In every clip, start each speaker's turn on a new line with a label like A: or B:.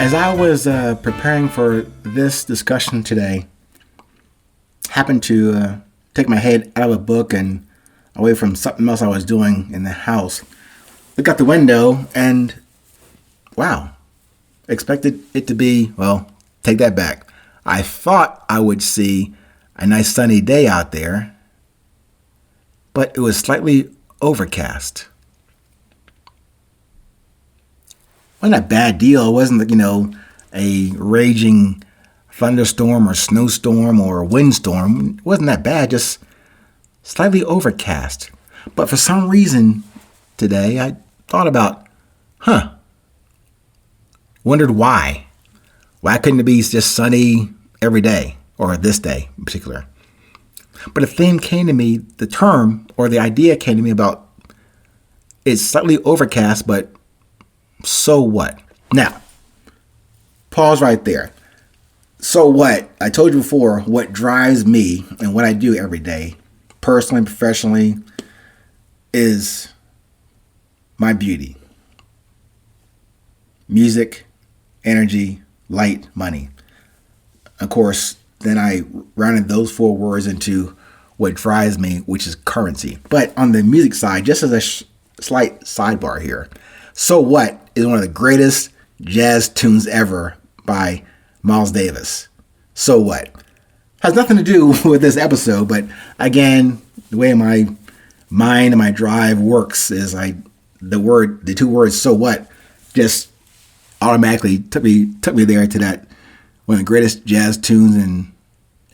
A: As I was preparing for this discussion today, happened to take my head out of a book and away from something else I was doing in the house. Look out the window and, wow, expected it to be, well, take that back. I thought I would see a nice sunny day out there, but it was slightly overcast. Wasn't a bad deal. It wasn't, a raging thunderstorm or snowstorm or windstorm. It wasn't that bad, just slightly overcast. But for some reason today, I thought about, wondered why. Why couldn't it be just sunny every day, or this day in particular? But the term or the idea came to me about it's slightly overcast, but so what? Now, pause right there. So what? I told you before what drives me and what I do every day, personally and professionally, is my beauty. Music, energy, light, money. Of course, then I rounded those four words into what drives me, which is currency. But on the music side, just as a slight sidebar here, So What is one of the greatest jazz tunes ever by Miles Davis. So What? Has nothing to do with this episode, but again, the way my mind and my drive works is the two words "so what" just automatically took me there to that one of the greatest jazz tunes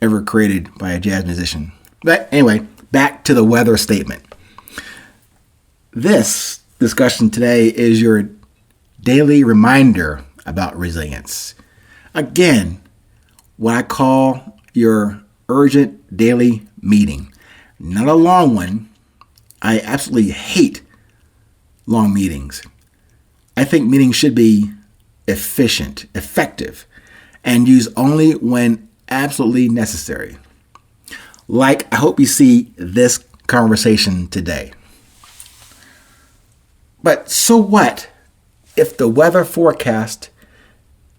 A: ever created by a jazz musician. But anyway, back to the weather statement. This discussion today is your daily reminder about resilience. Again, what I call your urgent daily meeting. Not a long one. I absolutely hate long meetings. I think meetings should be efficient, effective, and used only when absolutely necessary. Like, I hope you see this conversation today. But so what if the weather forecast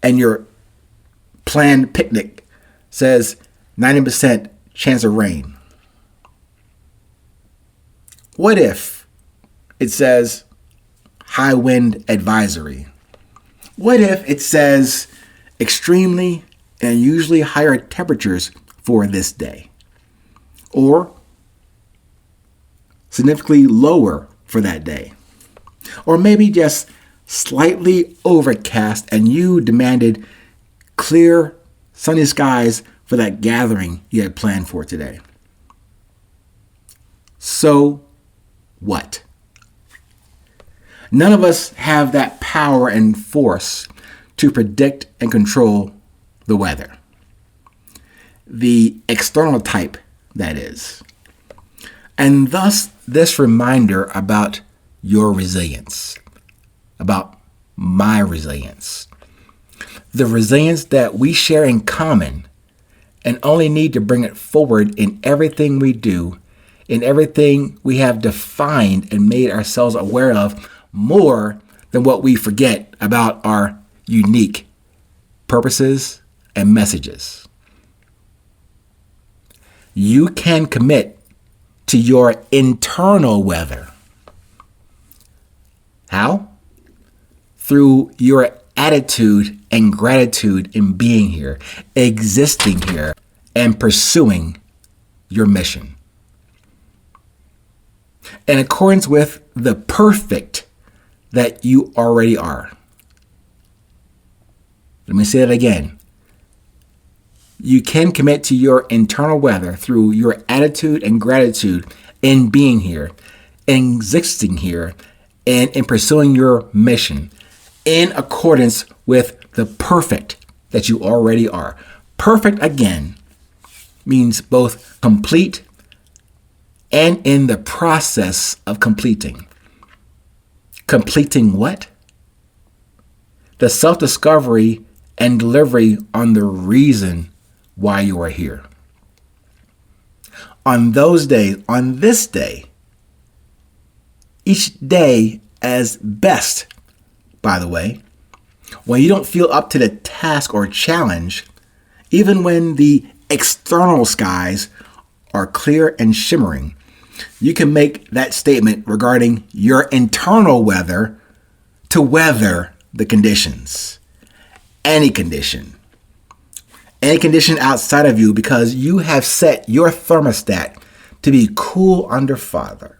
A: and your planned picnic says 90% chance of rain? What if it says high wind advisory? What if it says extremely and unusually higher temperatures for this day? Or significantly lower for that day? Or maybe just slightly overcast and you demanded clear, sunny skies for that gathering you had planned for today. So what? None of us have that power and force to predict and control the weather. The external type, that is. And thus, this reminder about your resilience, about my resilience. The resilience that we share in common and only need to bring it forward in everything we do, in everything we have defined and made ourselves aware of, more than what we forget about our unique purposes and messages. You can commit to your internal weather. How? Through your attitude and gratitude in being here, existing here, and pursuing your mission. In accordance with the perfect that you already are. Let me say that again. You can commit to your internal weather through your attitude and gratitude in being here, in existing here, and in pursuing your mission in accordance with the perfect that you already are. Perfect, again, means both complete and in the process of completing. Completing what? The self-discovery and delivery on the reason why you are here. On those days, on this day, each day as best, by the way, When you don't feel up to the task or challenge, even when the external skies are clear and shimmering, you can make that statement regarding your internal weather to weather the conditions. Any condition outside of you, because you have set your thermostat to be cool under fire,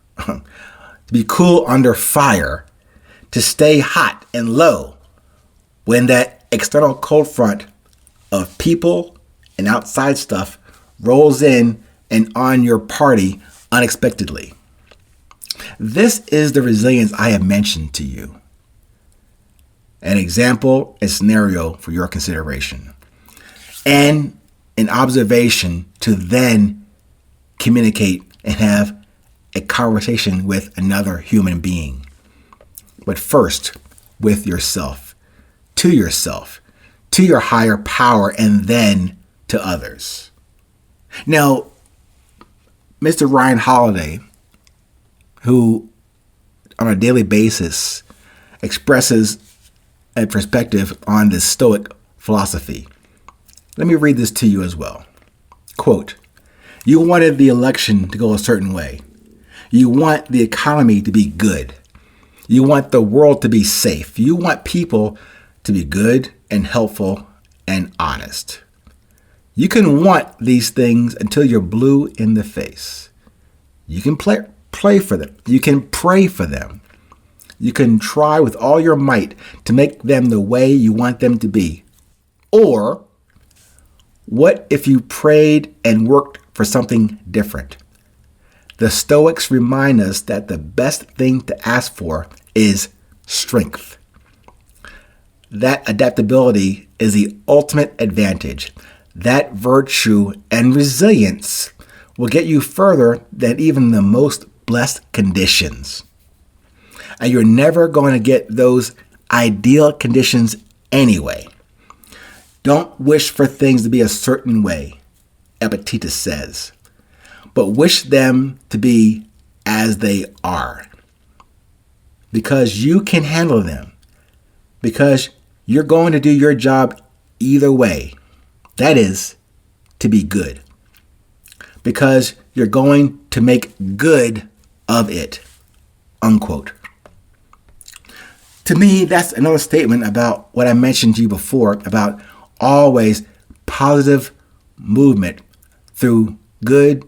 A: to stay hot and low when that external cold front of people and outside stuff rolls in and on your party unexpectedly. This is the resilience I have mentioned to you. An example and scenario for your consideration. And an observation to then communicate and have a conversation with another human being. But first, with yourself, to your higher power, and then to others. Now, Mr. Ryan Holiday, who on a daily basis expresses a perspective on this Stoic philosophy. Let me read this to you as well. Quote, you wanted the election to go a certain way. You want the economy to be good. You want the world to be safe. You want people to be good and helpful and honest. You can want these things until you're blue in the face. You can play for them. You can pray for them. You can try with all your might to make them the way you want them to be. Or, what if you prayed and worked for something different? The Stoics remind us that the best thing to ask for is strength. That adaptability is the ultimate advantage. That virtue and resilience will get you further than even the most blessed conditions. And you're never going to get those ideal conditions anyway. Don't wish for things to be a certain way, Epictetus says, but wish them to be as they are. Because you can handle them. Because you're going to do your job either way. That is, to be good. Because you're going to make good of it. Unquote. To me, that's another statement about what I mentioned to you before about always positive movement through good,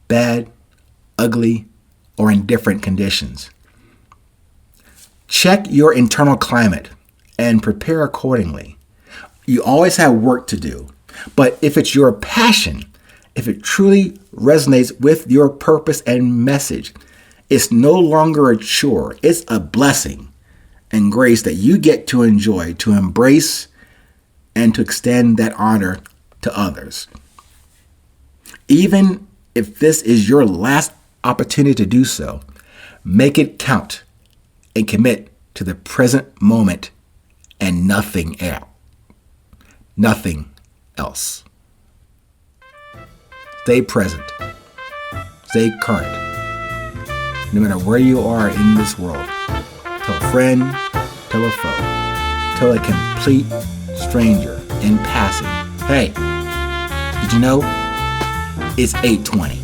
A: bad, ugly, or indifferent conditions. Check your internal climate and prepare accordingly. You always have work to do, but if it's your passion, if it truly resonates with your purpose and message, it's no longer a chore. It's a blessing and grace that you get to enjoy, to embrace, and to extend that honor to others. Even if this is your last opportunity to do so, make it count and commit to the present moment and nothing else. Nothing else. Stay present. Stay current. No matter where you are in this world. Tell a friend, tell a foe, tell a complete stranger in passing, hey, did you know it's 8:20?